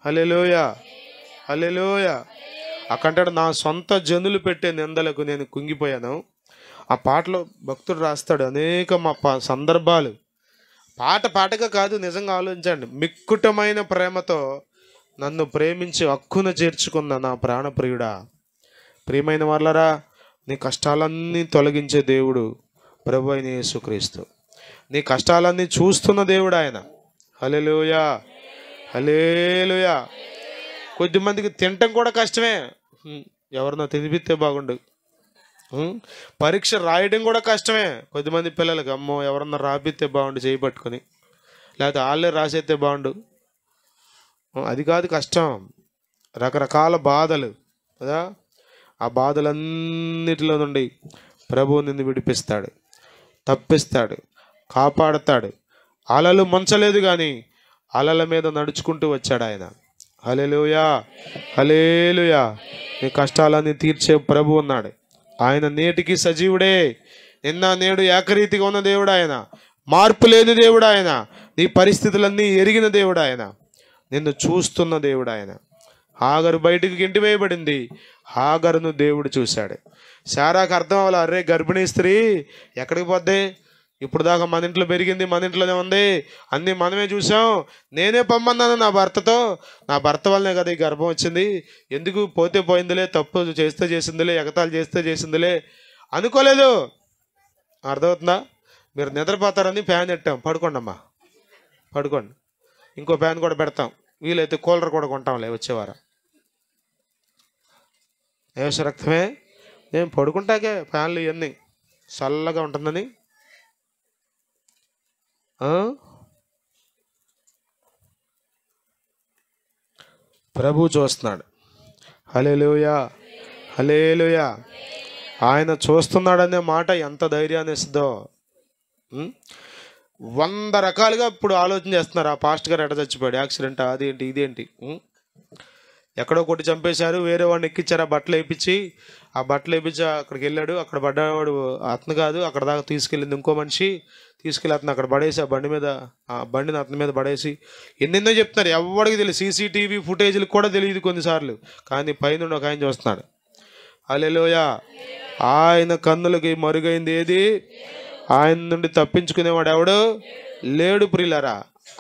హల్లెలూయా, హల్లెలూయా. అక్కడంటాడు, నా సొంత జనులు పెట్టే నిందలకు నేను కుంగిపోయాను. ఆ పాటలో భక్తుడు రాస్తాడు అనేక సందర్భాలు. పాటగా కాదు, నిజంగా ఆలోచించండి. మిక్కుటమైన ప్రేమతో నన్ను ప్రేమించి హక్కున చేర్చుకున్న నా ప్రాణప్రియుడా. ప్రియమైన వాళ్ళరా, నీ కష్టాలన్నీ తొలగించే దేవుడు ప్రభు అయిన యేసుక్రీస్తు. నీ కష్టాలన్నీ చూస్తున్న దేవుడు ఆయన. హల్లెలూయా, హల్లెలూయా. కొద్దిమందికి తినటం కూడా కష్టమే. ఎవరినో తినిపిస్తే బాగుండు. పరీక్ష రాయడం కూడా కష్టమే కొద్దిమంది పిల్లలకి. అమ్మో, ఎవరన్నా రాపిస్తే బాగుండు చేయి పట్టుకొని, లేకపోతే వాళ్ళే రాసేస్తే బాగుండు. అది కాదు కష్టం, రకరకాల బాధలు కదా. ఆ బాధలన్నిటిలో నుండి ప్రభువు నిన్ను విడిపిస్తాడు, తప్పిస్తాడు, కాపాడతాడు. అలలు ముంచలేదు కానీ అలల మీద నడుచుకుంటూ వచ్చాడు ఆయన. హల్లెలూయా, హల్లెలూయా. నీ కష్టాలన్నీ తీర్చే ప్రభు ఉన్నాడు. ఆయన నేటికి సజీవుడే. నిన్న నేడు ఏకరీతిగా ఉన్న దేవుడు ఆయన. మార్పు లేని దేవుడు ఆయన. నీ పరిస్థితులన్నీ ఎరిగిన దేవుడు ఆయన. నిన్ను చూస్తున్న దేవుడు ఆయన. హాగరు బయటికి గెంటి వేయబడింది. హాగరును దేవుడు చూశాడు. శారాకు అర్థం అవ్వాలి, అరే గర్భిణీ స్త్రీ ఎక్కడికి పోద్ది, ఇప్పుడు దాకా మన ఇంట్లో పెరిగింది, మన ఇంట్లోనే ఉంది, అన్నీ మనమే చూసాం, నేనే పొమ్మన్నాను నా భర్తతో, నా భర్త వల్లనే కదా ఈ గర్భం వచ్చింది, ఎందుకు పోతే పోయిందిలే, తప్పు చేస్తే చేసిందిలే, ఎగతాలు చేస్తే చేసిందిలే అనుకోలేదు. అర్థమవుతుందా? మీరు నిద్రపోతారని ఫ్యాన్ పెట్టాం, పడుకోండి అమ్మా, పడుకోండి. ఇంకో ఫ్యాన్ కూడా పెడతాం, వీలైతే కూలర్ కూడా కొంటాంలే వచ్చేవారా. యేసు రక్తమే నేను పడుకుంటాకే ఫ్యాన్లు ఇవన్నీ చల్లగా ఉంటుందని. ప్రభు చూస్తున్నాడు. హల్లెలూయా, హల్లెలూయా. ఆయన చూస్తున్నాడనే మాట ఎంత ధైర్యాన్ని ఇస్తుందో. 100 రకాలుగా ఇప్పుడు ఆలోచన చేస్తున్నారు. ఆ పాస్ట్ గారు ఎట చచ్చిపోయాడు, యాక్సిడెంట్, అదేంటి ఇదేంటి, ఎక్కడో కొట్టి చంపేశారు, వేరే వాడిని ఎక్కించారు, ఆ బట్టలు వేయించి అక్కడికి వెళ్ళాడు, అక్కడ పడ్డవాడు అతను కాదు, అక్కడ దాకా తీసుకెళ్ళింది ఇంకో మనిషి, తీసుకెళ్ళి అతను అక్కడ పడేసి ఆ బండిని అతని మీద పడేసి ఎన్నెన్నో చెప్తున్నారు. ఎవరికి తెలియదు, సీసీటీవీ ఫుటేజ్లు కూడా తెలియదు కొన్నిసార్లు, కానీ పైన ఒక ఆయన చూస్తున్నాడు. హల్లెలూయా. ఆయన కన్నులకి మరుగైంది ఏది? ఆయన నుండి తప్పించుకునేవాడు ఎవడు లేడు. ప్రియులారా,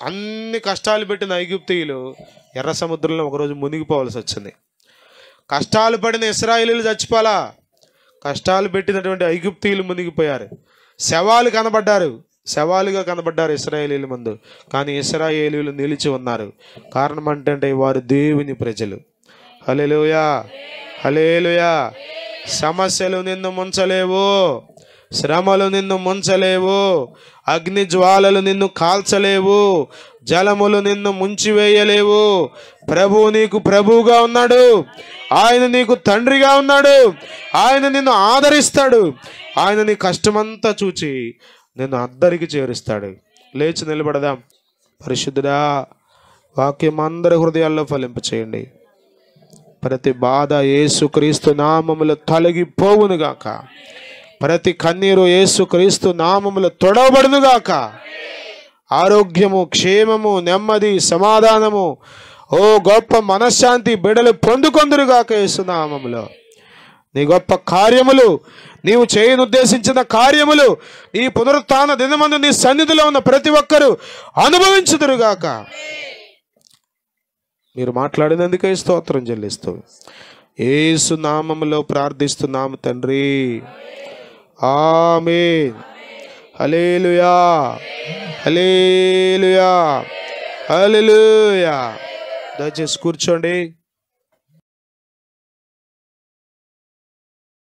అన్ని కష్టాలు పెట్టిన ఐగుప్తీయులు ఎర్ర సముద్రంలో ఒకరోజు మునిగిపోవాల్సి వచ్చింది. కష్టాలు పడిన ఇశ్రాయేలీయులు చచ్చిపోలా, కష్టాలు పెట్టినటువంటి ఐగుప్తీయులు మునిగిపోయారు. శవాలుగా కనబడ్డారు ఇశ్రాయేలీయుల ముందు, కానీ ఇశ్రాయేలీయులు నిలిచి ఉన్నారు. కారణం అంటే వారు దేవుని ప్రజలు. హల్లెలూయా, హల్లెలూయా. సమస్యలు నిన్ను ముంచలేవు, శ్రమలు నిన్ను ముంచలేవు, అగ్ని జ్వాలలు నిన్ను కాల్చలేవు, జలములు నిన్ను ముంచివేయలేవు. ప్రభువు నీకు ప్రభువుగా ఉన్నాడు, ఆయన నీకు తండ్రిగా ఉన్నాడు, ఆయన నిన్ను ఆదరిస్తాడు, ఆయన నీ కష్టమంతా చూచి నిన్ను అద్దరికి చేరుస్తాడు. లేచి నిలబడదాం. పరిశుద్ధుడా, వాక్యం అందరి హృదయాల్లో ఫలింపచేయండి. ప్రతి బాధ యేసుక్రీస్తు నామములో తొలగిపోవునుగాక. ప్రతి కన్నీరు యేసుక్రీస్తు నామములో తొడవబడునుగాక. ఆరోగ్యము, క్షేమము, నెమ్మది, సమాధానము, ఓ గొప్ప మనశ్శాంతి బిడ్డలు పొందుకొందురుగాక యేసునామములో. నీ గొప్ప కార్యములు, నీవు చేయనుద్దేశించిన కార్యములు ఈ పునరుత్థాన దినమందు నీ సన్నిధిలో ఉన్న ప్రతి ఒక్కరూ అనుభవించుదురుగాక. మీరు మాట్లాడినందుకే స్తోత్రం చెల్లిస్తూ యేసు నామములో ప్రార్థిస్తున్నాము తండ్రి. ఆమేన్. హల్లెలూయా, హల్లెలూయా, హల్లెలూయా. దయచేసి కూర్చోండి.